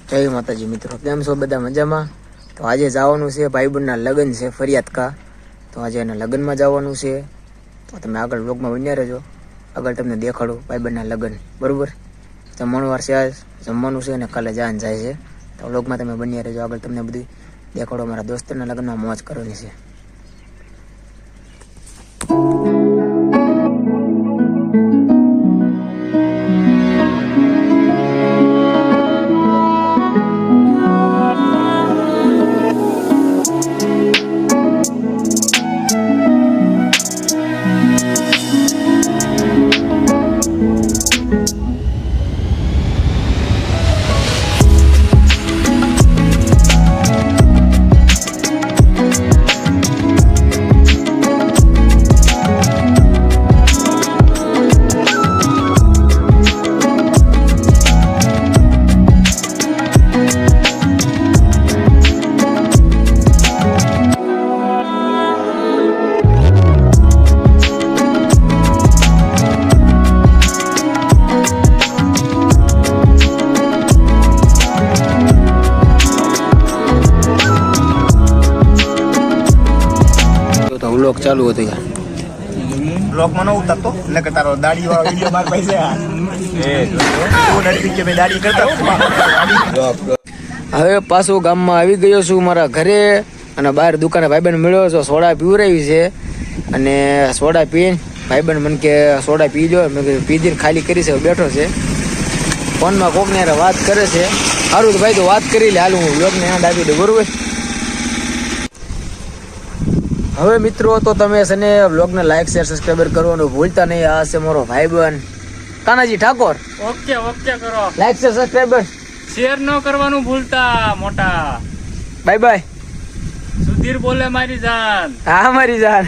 જય માતાજી મિત્રો, કેમ છો બધા મજામાં? તો આજે જવાનું છે ભાઈબંધના લગ્ન છે ફરિયાદ કા. તો આજે એના લગ્નમાં જવાનું છે. તો તમે આગળ વ્લોગમાં બન્યા રહેજો. આગળ તમને દેખાડું ભાઈબંધના લગ્ન, બરોબર? જમવાનું વાર છે, આજ જમવાનું છે અને કાલે જાન જાય છે. તો વ્લોગમાં તમે બન્યા રહેજો. આગળ તમને બધું દેખાડો. મારા દોસ્તના લગ્નમાં મોજ કરવાની છે. વ્લોગ ચાલુ હતો યાર. બ્લોક માં ન ઉતારતો એટલે કે તારો દાઢી વાળો વિડિયો માર પાસે દાઢી કરતા. હવે પાછું ગામમાં આવી ગયો છું મારા ઘરે અને બહાર દુકાને ભાઈબંધ મળ્યો છો. સોડા પીવરાવી છે અને સોડા પીને ભાઈબંધ મને કે સોડા પીજો. મેં કીધું પીધીને ખાલી કરી છે, બેઠો છે ફોનમાં કોકને યાર વાત કરે છે. સારું તો ભાઈ તો વાત કરી લે, હાલ હું વ્લોગને એન્ડ આપી દઉં, બરોબર? હવે મિત્રો તો તમે છે ને વ્લોગને લાઈક શેર સબસ્ક્રાઈબર કરવાનું ભૂલતા નહીં. આ છે મારો ભાઈબંધ કાનાજી ઠાકોર. ઓકે કરો. લાઈક શેર સબસ્ક્રાઈબર શેર ન કરવાનું ભૂલતા મોટા. Bye bye. સુધીર બોલે મારી જાન. હા મારી જાન.